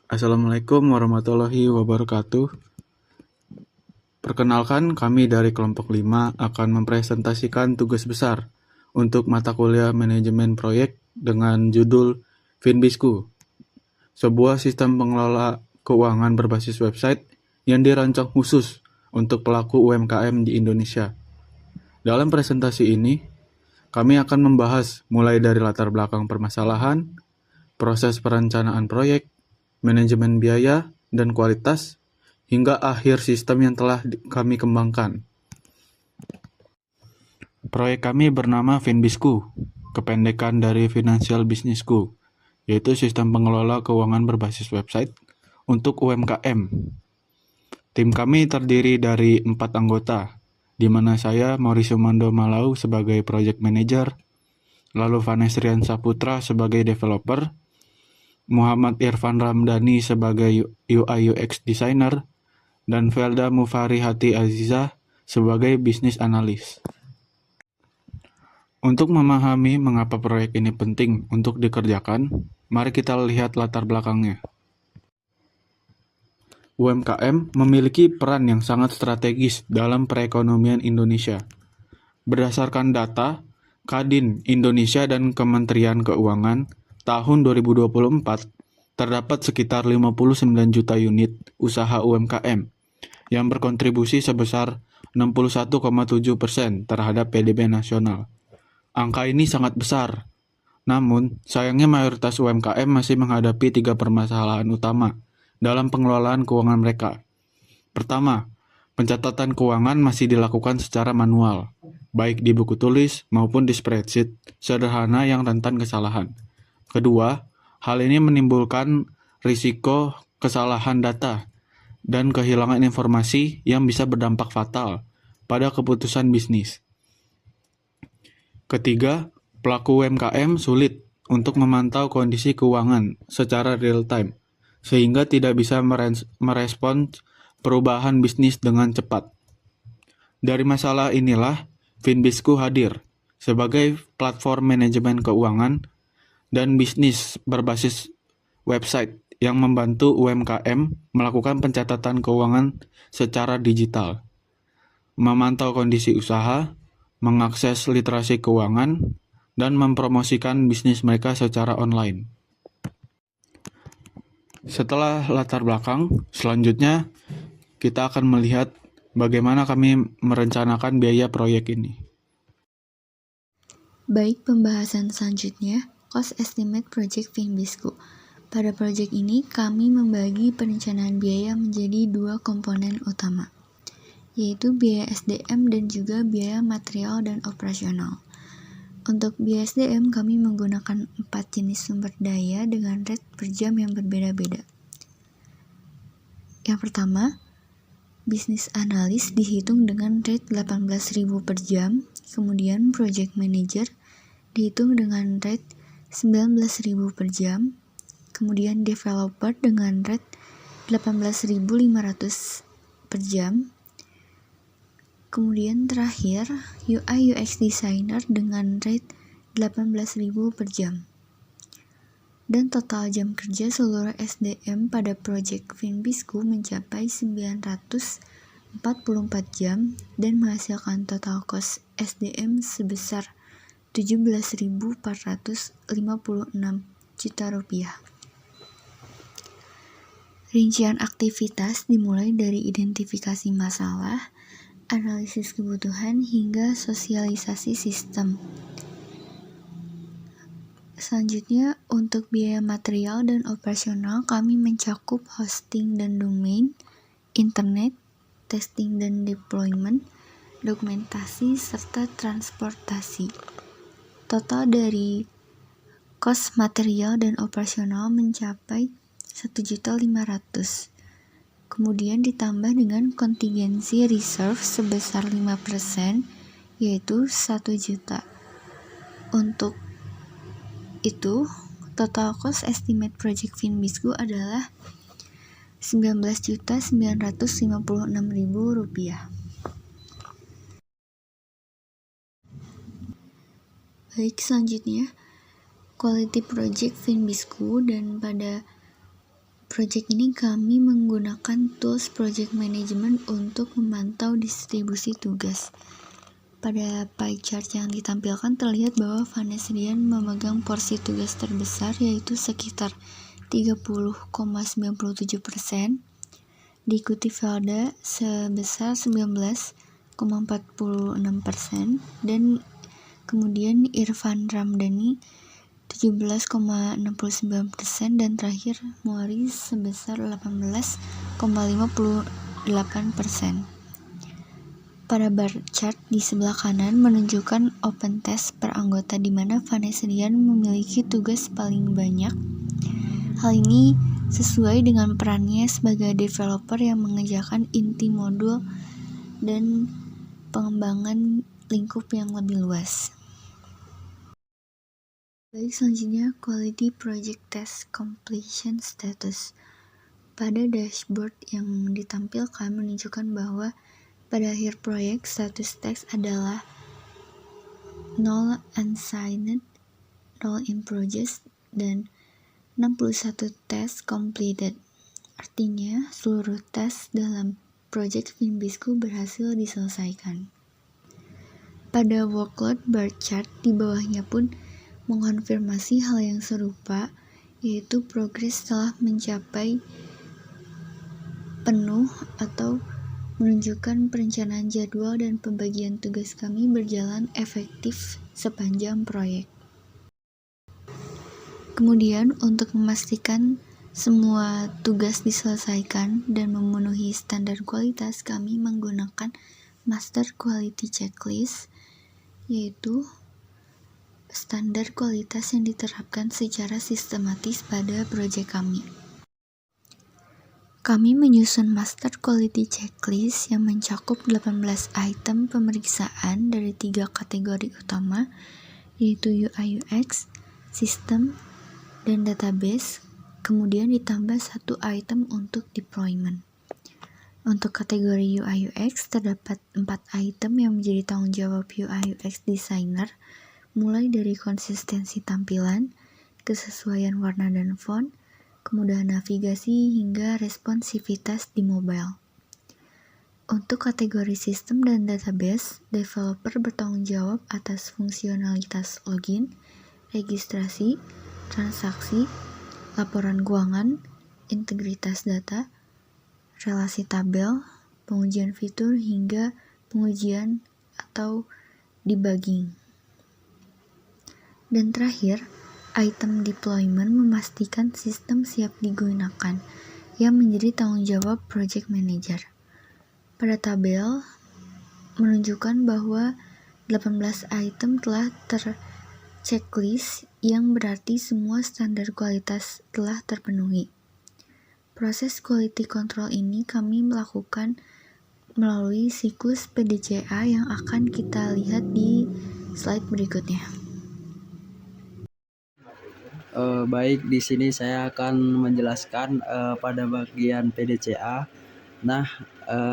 Assalamualaikum warahmatullahi wabarakatuh. Perkenalkan, kami dari kelompok 5 akan mempresentasikan tugas besar untuk mata kuliah manajemen proyek dengan judul Finbisku, sebuah sistem pengelola keuangan berbasis website yang dirancang khusus untuk pelaku UMKM di Indonesia. Dalam presentasi ini, kami akan membahas mulai dari latar belakang permasalahan, proses perencanaan proyek, manajemen biaya, dan kualitas, hingga akhir sistem yang telah kami kembangkan. Proyek kami bernama Finbisku, kependekan dari Financial Businessku, yaitu sistem pengelola keuangan berbasis website untuk UMKM. Tim kami terdiri dari 4 anggota, di mana saya, Mauricio Mando Malau, sebagai Project Manager, lalu Vanesrian Saputra sebagai Developer, Muhammad Irfan Ramdhani sebagai UI UX Designer, dan Felda Mufarihati Aziza sebagai Business Analyst. Untuk memahami mengapa proyek ini penting untuk dikerjakan, mari kita lihat latar belakangnya. UMKM memiliki peran yang sangat strategis dalam perekonomian Indonesia. Berdasarkan data Kadin Indonesia dan Kementerian Keuangan, tahun 2024 terdapat sekitar 59 juta unit usaha UMKM yang berkontribusi sebesar 61,7% terhadap PDB nasional. Angka ini sangat besar. Namun, sayangnya mayoritas UMKM masih menghadapi 3 permasalahan utama dalam pengelolaan keuangan mereka. Pertama, pencatatan keuangan masih dilakukan secara manual, baik di buku tulis maupun di spreadsheet sederhana yang rentan kesalahan. Kedua, hal ini menimbulkan risiko kesalahan data dan kehilangan informasi yang bisa berdampak fatal pada keputusan bisnis. Ketiga, pelaku UMKM sulit untuk memantau kondisi keuangan secara real-time, sehingga tidak bisa merespons perubahan bisnis dengan cepat. Dari masalah inilah, Finbisku hadir sebagai platform manajemen keuangan dan bisnis berbasis website yang membantu UMKM melakukan pencatatan keuangan secara digital, memantau kondisi usaha, mengakses literasi keuangan, dan mempromosikan bisnis mereka secara online. Setelah latar belakang, selanjutnya kita akan melihat bagaimana kami merencanakan biaya proyek ini. Baik, pembahasan selanjutnya, Cost Estimate Project Finbisku. Pada proyek ini, kami membagi perencanaan biaya menjadi 2 komponen utama, yaitu biaya SDM dan juga biaya material dan operasional. Untuk biaya SDM, kami menggunakan 4 jenis sumber daya dengan rate per jam yang berbeda-beda. Yang pertama, Business Analyst dihitung dengan rate 18.000 per jam, kemudian Project Manager dihitung dengan rate 19.000 per jam, kemudian Developer dengan rate 18.500 per jam, kemudian terakhir UI UX Designer dengan rate 18.000 per jam. Dan total jam kerja seluruh SDM pada proyek Finbisku mencapai 944 jam dan menghasilkan total cost SDM sebesar 17.456 juta rupiah. Rincian aktivitas dimulai dari identifikasi masalah, analisis kebutuhan, hingga sosialisasi sistem. Selanjutnya, untuk biaya material dan operasional, kami mencakup hosting dan domain, internet, testing dan deployment, dokumentasi, serta transportasi. Total dari cost material dan operasional mencapai 1.500.000. Kemudian ditambah dengan kontingensi reserve sebesar 5%, yaitu 1 juta. Untuk itu, total cost estimate project Finbisku adalah 19.956.000 rupiah. Baik, selanjutnya quality project Finbisku, dan pada project ini kami menggunakan tools project management untuk memantau distribusi tugas. Pada pie chart yang ditampilkan terlihat bahwa Vanessa Dian memegang porsi tugas terbesar, yaitu sekitar 30,97%, diikuti Velda sebesar 19,46%, dan kemudian Irfan Ramdhani 17,69%, dan terakhir Muaris sebesar 18,58%. Pada bar chart di sebelah kanan menunjukkan open test per anggota di mana Vanessa Dian memiliki tugas paling banyak. Hal ini sesuai dengan perannya sebagai developer yang mengerjakan inti modul dan pengembangan lingkup yang lebih luas. Baik, selanjutnya Quality Project Test Completion Status. Pada dashboard yang ditampilkan menunjukkan bahwa pada akhir proyek, status teks adalah 0 unsigned, 0 in progress, dan 61 tes completed. Artinya, seluruh tes dalam proyek FinBisku berhasil diselesaikan. Pada workload bar chart di bawahnya pun mengonfirmasi hal yang serupa, yaitu progres telah mencapai penuh atau menunjukkan perencanaan jadwal dan pembagian tugas kami berjalan efektif sepanjang proyek. Kemudian, untuk memastikan semua tugas diselesaikan dan memenuhi standar kualitas, kami menggunakan Master Quality Checklist, yaitu standar kualitas yang diterapkan secara sistematis pada proyek kami. Kami menyusun Master Quality Checklist yang mencakup 18 item pemeriksaan dari 3 kategori utama, yaitu UI UX, Sistem, dan Database, kemudian ditambah 1 item untuk deployment. Untuk kategori UI UX terdapat 4 item yang menjadi tanggung jawab UI UX designer, mulai dari konsistensi tampilan, kesesuaian warna dan font, kemudahan navigasi, hingga responsivitas di mobile. Untuk kategori sistem dan database, developer bertanggung jawab atas fungsionalitas login, registrasi, transaksi, laporan keuangan, integritas data, relasi tabel, pengujian fitur, hingga pengujian atau debugging. Dan terakhir, item deployment memastikan sistem siap digunakan, yang menjadi tanggung jawab project manager. Pada tabel menunjukkan bahwa 18 item telah terchecklist, yang berarti semua standar kualitas telah terpenuhi. Proses quality control ini kami melakukan melalui siklus PDCA yang akan kita lihat di slide berikutnya. Baik, di sini saya akan menjelaskan pada bagian PDCA. Nah,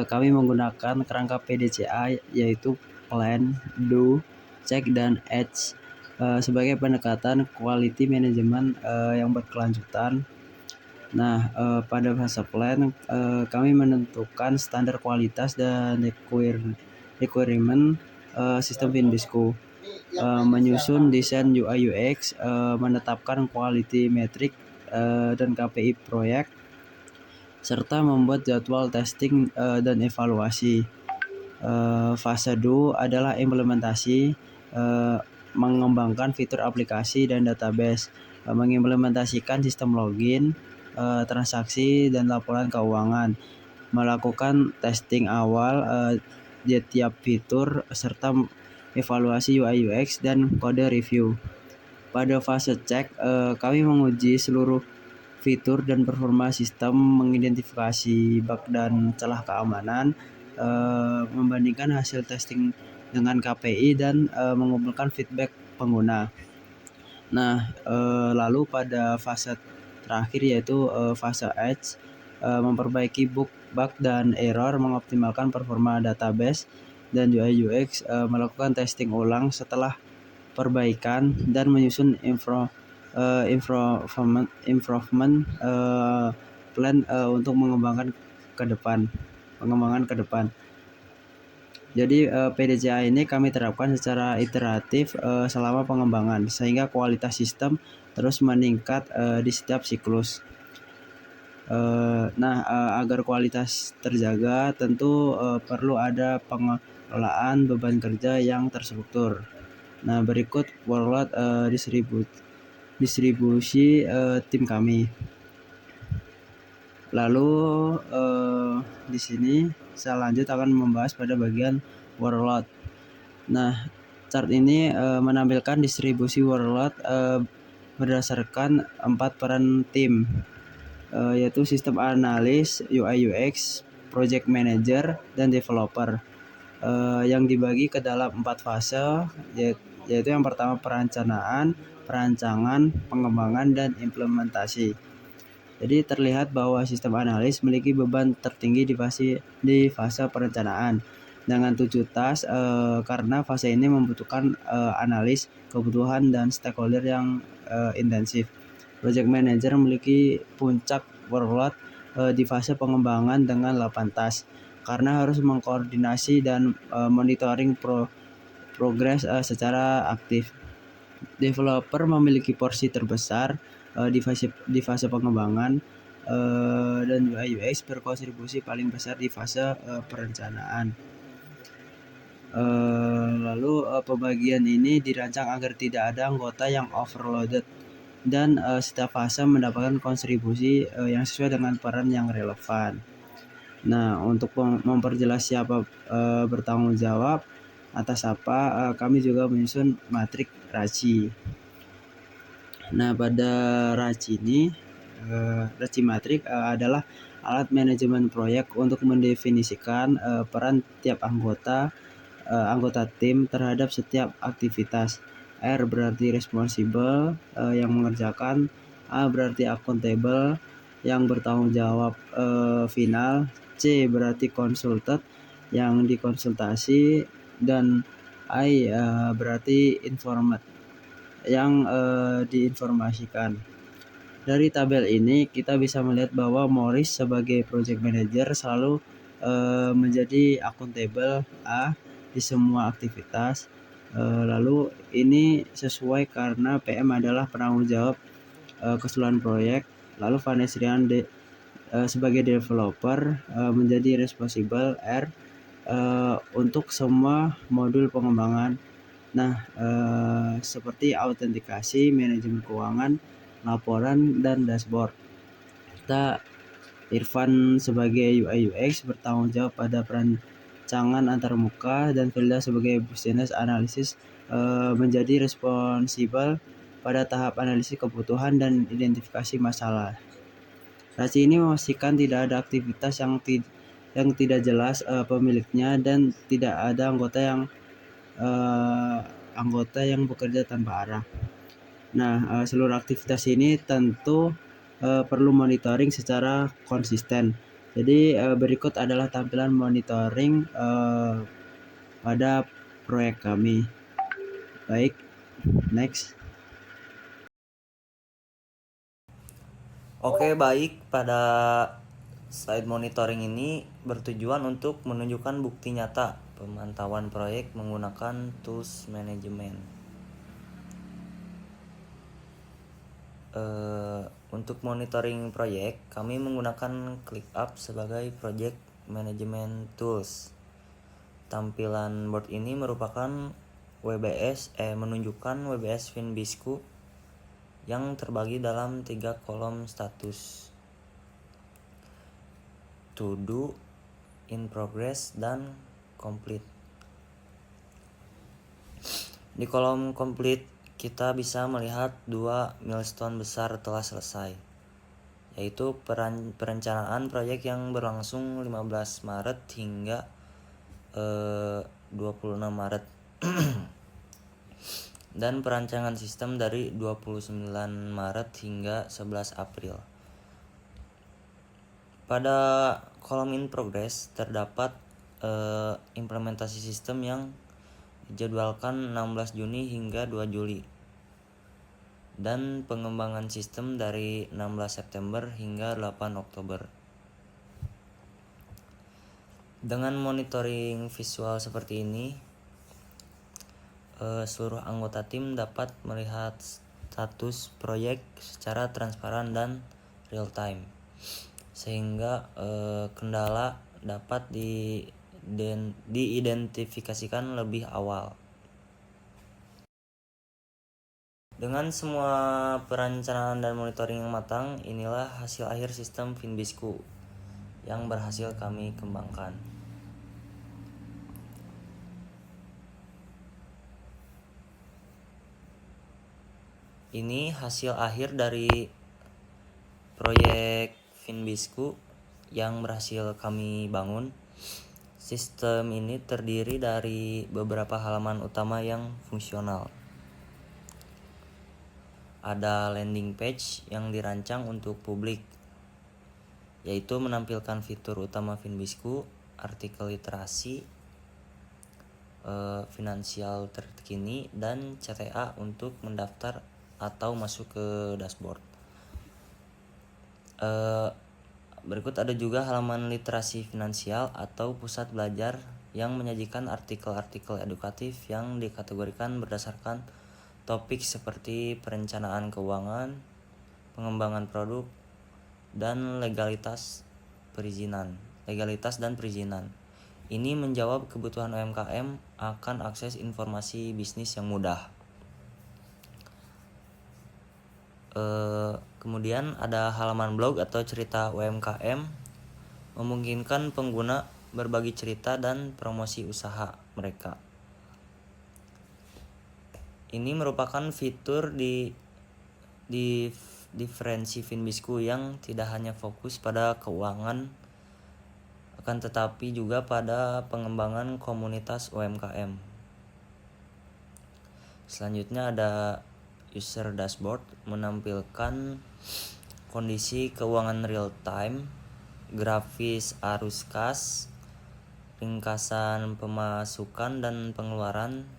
kami menggunakan kerangka PDCA, yaitu Plan, Do, Check, dan Act sebagai pendekatan quality management yang berkelanjutan. Nah, pada fase Plan, kami menentukan standar kualitas dan requirement sistem FinBisku. Menyusun desain UI UX, menetapkan quality metric dan KPI proyek, serta membuat jadwal testing dan evaluasi. Fase Do adalah implementasi, mengembangkan fitur aplikasi dan database, mengimplementasikan sistem login, transaksi, dan laporan keuangan, melakukan testing awal di tiap fitur, serta evaluasi UI UX dan kode review. Pada fase cek, kami menguji seluruh fitur dan performa sistem, mengidentifikasi bug dan celah keamanan, membandingkan hasil testing dengan KPI, dan mengumpulkan feedback pengguna. Nah, lalu pada fase terakhir, yaitu fase Edge, memperbaiki bug dan error, mengoptimalkan performa database dan UI UX, melakukan testing ulang setelah perbaikan, dan menyusun improvement plan untuk pengembangan ke depan. Jadi PDCA ini kami terapkan secara iteratif selama pengembangan sehingga kualitas sistem terus meningkat di setiap siklus. Agar kualitas terjaga tentu perlu ada pengelolaan beban kerja yang terstruktur. Nah, berikut workload distribusi tim kami. Lalu di sini saya lanjut akan membahas pada bagian workload. Nah, chart ini menampilkan distribusi workload berdasarkan 4 peran tim, yaitu sistem analis, UI UX, project manager, dan developer, yang dibagi ke dalam 4 fase, yaitu yang pertama perencanaan, perancangan, pengembangan, dan implementasi. Jadi terlihat bahwa sistem analis memiliki beban tertinggi di fase perencanaan dengan 7 task, karena fase ini membutuhkan analis kebutuhan dan stakeholder yang intensif. Project manager memiliki puncak workload di fase pengembangan dengan 8 task karena harus mengkoordinasi dan monitoring progres secara aktif. Developer memiliki porsi terbesar di fase pengembangan, dan UI UX berkontribusi paling besar di fase perencanaan. Lalu pembagian ini dirancang agar tidak ada anggota yang overloaded dan setiap fase mendapatkan kontribusi yang sesuai dengan peran yang relevan. Nah, untuk memperjelas siapa bertanggung jawab atas apa, kami juga menyusun matrik RACI. Nah, pada RACI ini, RACI matrik adalah alat manajemen proyek untuk mendefinisikan peran tiap anggota tim terhadap setiap aktivitas. R berarti responsible, yang mengerjakan. A berarti accountable, yang bertanggung jawab final. C berarti consulted, yang dikonsultasi. Dan I berarti informed, yang diinformasikan. Dari tabel ini kita bisa melihat bahwa Morris sebagai project manager selalu menjadi accountable A di semua aktivitas. Lalu ini sesuai karena PM adalah penanggung jawab keseluruhan proyek. Lalu Vanessa Rian sebagai developer menjadi responsible R untuk semua modul pengembangan. Nah, seperti autentikasi, manajemen keuangan, laporan, dan dashboard. Irfan sebagai UI UX bertanggung jawab pada perancangan antarmuka, dan Filda sebagai business analysis menjadi responsibel pada tahap analisis kebutuhan dan identifikasi masalah. RACI ini memastikan tidak ada aktivitas yang tidak jelas pemiliknya dan tidak ada anggota yang bekerja tanpa arah. Nah, seluruh aktivitas ini tentu perlu monitoring secara konsisten. Jadi berikut adalah tampilan monitoring pada proyek kami. Baik, next. Oke, baik. Pada slide monitoring ini bertujuan untuk menunjukkan bukti nyata pemantauan proyek menggunakan tools manajemen. Untuk monitoring proyek, kami menggunakan ClickUp sebagai project management tools. Tampilan board ini merupakan menunjukkan WBS Finbisku yang terbagi dalam 3 kolom status: to do, in progress, dan complete. Di kolom complete kita bisa melihat 2 milestone besar telah selesai, yaitu perencanaan proyek yang berlangsung 15 Maret hingga 26 Maret dan perancangan sistem dari 29 Maret hingga 11 April. Pada kolom in progress terdapat implementasi sistem yang dijadwalkan 16 Juni hingga 2 Juli. dan pengembangan sistem dari 16 September hingga 8 Oktober. Dengan monitoring visual seperti ini, seluruh anggota tim dapat melihat status proyek secara transparan dan real time, sehingga kendala dapat diidentifikasikan lebih awal. Dengan semua perencanaan dan monitoring yang matang, inilah hasil akhir sistem Finbisku yang berhasil kami kembangkan. Ini hasil akhir dari proyek Finbisku yang berhasil kami bangun. Sistem ini terdiri dari beberapa halaman utama yang fungsional. Ada landing page yang dirancang untuk publik, yaitu menampilkan fitur utama Finbisku, artikel literasi, finansial terkini, dan CTA untuk mendaftar atau masuk ke dashboard. Berikut ada juga halaman literasi finansial atau pusat belajar yang menyajikan artikel-artikel edukatif yang dikategorikan berdasarkan topik seperti perencanaan keuangan, pengembangan produk, dan legalitas dan perizinan. Ini menjawab kebutuhan UMKM akan akses informasi bisnis yang mudah. Kemudian ada halaman blog atau cerita UMKM, memungkinkan pengguna berbagi cerita dan promosi usaha mereka. Ini merupakan fitur di diferensi Finbisku yang tidak hanya fokus pada keuangan, akan tetapi juga pada pengembangan komunitas UMKM. Selanjutnya ada user dashboard, menampilkan kondisi keuangan real time, grafis arus kas, ringkasan pemasukan dan pengeluaran,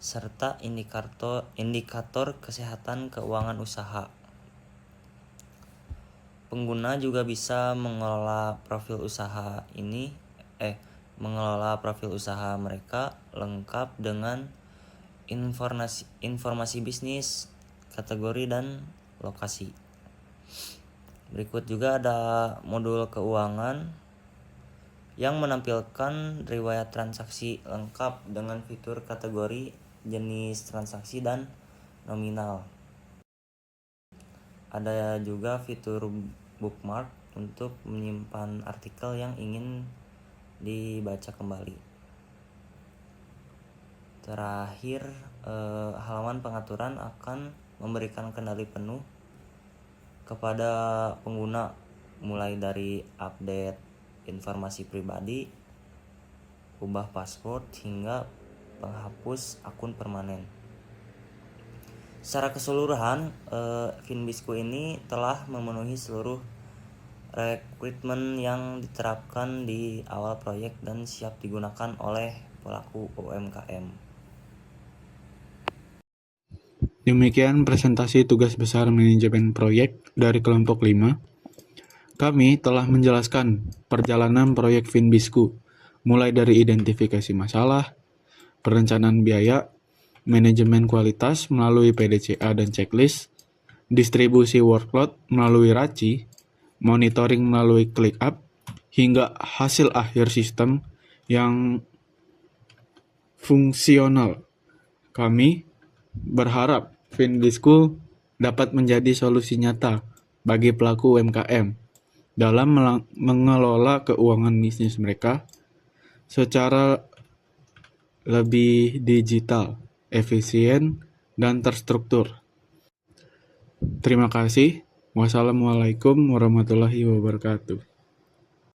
serta indikator kesehatan keuangan usaha. Pengguna juga bisa mengelola profil usaha mereka lengkap dengan informasi bisnis, kategori, dan lokasi. Berikut juga ada modul keuangan yang menampilkan riwayat transaksi lengkap dengan fitur kategori, jenis transaksi, dan nominal. Ada juga fitur bookmark untuk menyimpan artikel yang ingin dibaca kembali. Terakhir, halaman pengaturan akan memberikan kendali penuh kepada pengguna, mulai dari update informasi pribadi, ubah password, hingga penghapus akun permanen. Secara keseluruhan, Finbisku ini telah memenuhi seluruh requirement yang diterapkan di awal proyek dan siap digunakan oleh pelaku UMKM. Demikian presentasi tugas besar manajemen proyek dari kelompok 5. Kami telah menjelaskan perjalanan proyek Finbisku, mulai dari identifikasi masalah, perencanaan biaya, manajemen kualitas melalui PDCA dan checklist, distribusi workload melalui RACI, monitoring melalui ClickUp, hingga hasil akhir sistem yang fungsional. Kami berharap Finbisku dapat menjadi solusi nyata bagi pelaku UMKM dalam mengelola keuangan bisnis mereka secara lebih digital, efisien, dan terstruktur. Terima kasih. Wassalamualaikum warahmatullahi wabarakatuh.